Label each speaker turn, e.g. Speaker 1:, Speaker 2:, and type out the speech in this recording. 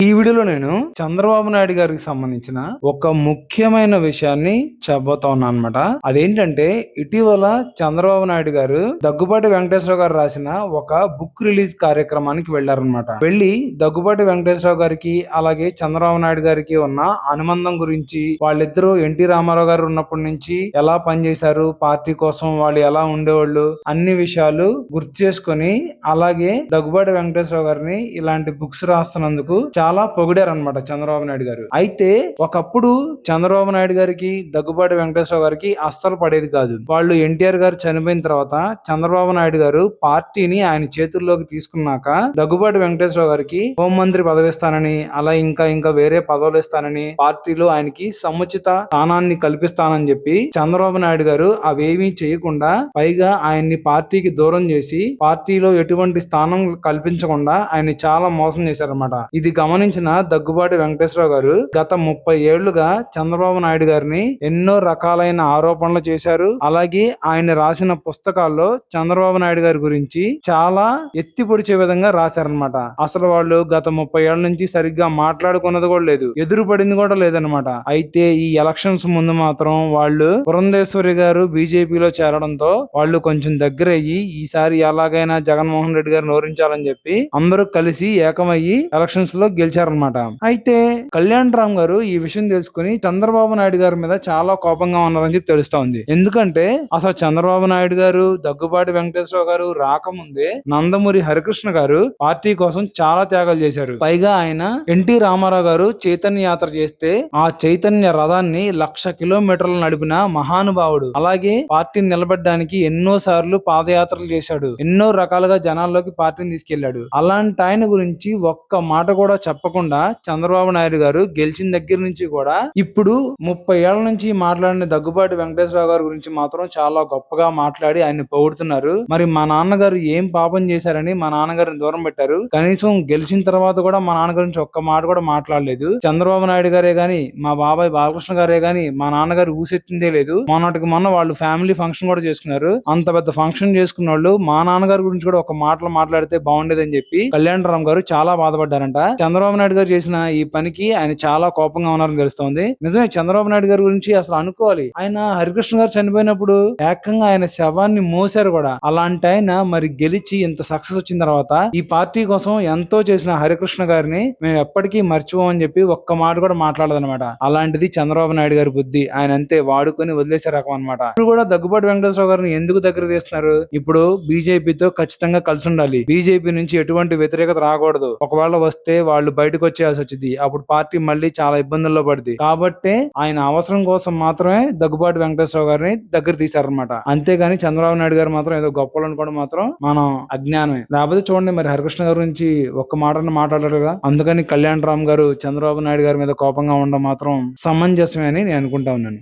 Speaker 1: ఈ వీడియోలో నేను చంద్రబాబు నాయుడు గారికి సంబంధించిన ఒక ముఖ్యమైన విషయాన్ని చెప్పబోతా ఉన్నా అనమాట. అదేంటంటే ఇటీవల చంద్రబాబు నాయుడు గారు దగ్గుబాటి వెంకటేశ్వరరావు గారు రాసిన ఒక బుక్ రిలీజ్ కార్యక్రమానికి వెళ్లారనమాట. వెళ్లి దగ్గుబాటి వెంకటేశ్వరరావు గారికి అలాగే చంద్రబాబు నాయుడు గారికి ఉన్న అనుబంధం గురించి, వాళ్ళిద్దరూ ఎన్టీ రామారావు గారు ఉన్నప్పటి నుంచి ఎలా పనిచేశారు, పార్టీ కోసం వాళ్ళు ఎలా ఉండేవాళ్ళు, అన్ని విషయాలు గుర్తు చేసుకుని అలాగే దగ్గుబాటి వెంకటేశ్వరరావు గారిని ఇలాంటి బుక్స్ రాస్తున్నందుకు చాలా పొగిడారనమాట చంద్రబాబు నాయుడు గారు. అయితే ఒకప్పుడు చంద్రబాబు నాయుడు గారికి దగ్గుబాటి వెంకటేశ్వర గారికి అస్సలు పడేది కాదు. వాళ్ళు ఎన్టీఆర్ గారు చనిపోయిన తర్వాత చంద్రబాబు నాయుడు గారు పార్టీని ఆయన చేతుల్లోకి తీసుకున్నాక దగ్గుబాటి వెంకటేశ్వర గారికి హోంమంత్రి పదవి ఇస్తానని, అలా ఇంకా వేరే పదవులు ఇస్తానని, పార్టీలో ఆయనకి సముచిత స్థానాన్ని కల్పిస్తానని చెప్పి చంద్రబాబు నాయుడు గారు అవేమీ చేయకుండా పైగా ఆయన్ని పార్టీకి దూరం చేసి పార్టీలో ఎటువంటి స్థానం కల్పించకుండా ఆయన్ని చాలా మోసం చేశారన్నమాట. ఇది గమనించిన దగ్గుబాటి వెంకటేశ్వరరావు గారు గత 30 ఏళ్లుగా చంద్రబాబు నాయుడు గారిని ఎన్నో రకాలైన ఆరోపణలు చేశారు. అలాగే ఆయన రాసిన పుస్తకాల్లో చంద్రబాబు నాయుడు గారి గురించి చాలా ఎత్తి పొడిచే విధంగా రాశారనమాట. అసలు వాళ్ళు గత 30 ఏళ్ల నుంచి సరిగ్గా మాట్లాడుకున్నది కూడా లేదు, ఎదురు పడింది కూడా లేదనమాట. అయితే ఈ ఎలక్షన్స్ ముందు మాత్రం వాళ్ళు పురంధేశ్వరి గారు బీజేపీలో చేరడంతో వాళ్ళు కొంచెం దగ్గర అయ్యి ఈసారి ఎలాగైనా జగన్మోహన్ రెడ్డి గారిని ఓరించాలని చెప్పి అందరూ కలిసి ఏకమయ్యి ఎలక్షన్స్ లో గెలిచారనమాట. అయితే కళ్యాణ్ రామ్ గారు ఈ విషయం తెలుసుకుని చంద్రబాబు నాయుడు గారి మీద చాలా కోపంగా ఉన్నారని చెప్పి తెలుస్తా ఉంది. ఎందుకంటే అసలు చంద్రబాబు నాయుడు గారు దగ్గుబాటి వెంకటేశ్వర గారు రాకముందే నందమూరి హరికృష్ణ గారు పార్టీ కోసం చాలా త్యాగాలు చేశారు. పైగా ఆయన ఎన్టీ రామారావు గారు చైతన్య యాత్ర చేస్తే ఆ చైతన్య రథాన్ని 1,00,000 కిలోమీటర్లు నడిపిన మహానుభావుడు. అలాగే పార్టీని నిలబెట్టడానికి ఎన్నో సార్లు పాదయాత్రలు చేశాడు, ఎన్నో రకాలుగా జనాల్లోకి పార్టీని తీసుకెళ్లాడు. అలాంటి ఆయన గురించి ఒక్క మాట కూడా చెప్పకుండా చంద్రబాబు నాయుడు గారు గెలిచిన దగ్గర నుంచి కూడా ఇప్పుడు 30 ఏళ్ల నుంచి మాట్లాడిన దగ్గుబాటి వెంకటేశ్వరరావు గారి గురించి మాత్రం చాలా గొప్పగా మాట్లాడి ఆయన్ని పొగుడుతున్నారు. మరి మా నాన్నగారు ఏం పాపం చేశారని మా నాన్నగారిని దూరం పెట్టారు? కనీసం గెలిచిన తర్వాత కూడా మా నాన్న గురించి ఒక్క మాట కూడా మాట్లాడలేదు. చంద్రబాబు నాయుడు గారే గాని, మా బాబాయ్ బాలకృష్ణ గారే గాని మా నాన్నగారు ఊసెత్తిందే లేదు. మొన్నటికి మొన్న వాళ్ళు ఫ్యామిలీ ఫంక్షన్ కూడా చేసుకున్నారు. అంత పెద్ద ఫంక్షన్ చేసుకున్న వాళ్ళు మా నాన్నగారి గురించి కూడా ఒక మాటలు మాట్లాడితే బాగుండేదని చెప్పి కళ్యాణ్ రామ్ గారు చాలా బాధపడ్డారంట. చంద్రబాబు నాయుడు గారు చేసిన ఈ పనికి ఆయన చాలా కోపంగా ఉన్నారని తెలుస్తోంది. నిజమే, చంద్రబాబు నాయుడు గారి గురించి అసలు అనుకోవాలి. ఆయన హరికృష్ణ గారు చనిపోయినప్పుడు ఏకంగా ఆయన శవాన్ని మోసారు కూడా. అలాంటి ఆయన మరి గెలిచి ఇంత సక్సెస్ వచ్చిన తర్వాత ఈ పార్టీ కోసం ఎంతో చేసిన హరికృష్ణ గారిని మేము ఎప్పటికీ మర్చిపోమని చెప్పి ఒక్క మాట కూడా మాట్లాడదనమాట. అలాంటిది చంద్రబాబు నాయుడు గారి బుద్ధి. ఆయన అంతే వాడుకొని వదిలేసే రకం అనమాట. ఇప్పుడు కూడా దగ్గుబాటి వెంకటేశ్వర గారిని ఎందుకు దగ్గర తీస్తున్నారు? ఇప్పుడు బీజేపీతో ఖచ్చితంగా కలిసి ఉండాలి. బీజేపీ నుంచి ఎటువంటి వ్యతిరేకత రాకూడదు. ఒకవేళ వస్తే వాళ్ళు బయటకు వచ్చేయాల్సి వచ్చింది. అప్పుడు పార్టీ మళ్ళీ చాలా ఇబ్బందుల్లో పడింది. కాబట్టి ఆయన అవసరం కోసం మాత్రమే దగ్గుబాటి వెంకటేశ్వర గారిని దగ్గర తీశారనమాట. అంతేగాని చంద్రబాబు నాయుడు గారు మాత్రం ఏదో గొప్పలు అనుకోవడం మాత్రం మనం అజ్ఞానమే. లేకపోతే చూడండి, మరి హరికృష్ణ గారి గురించి ఒక్క మాటను మాట్లాడారు కదా. అందుకని కళ్యాణ్ రామ్ గారు చంద్రబాబు నాయుడు గారి మీద కోపంగా ఉండడం మాత్రం సమంజసమే అని నేను అనుకుంటా ఉన్నాను.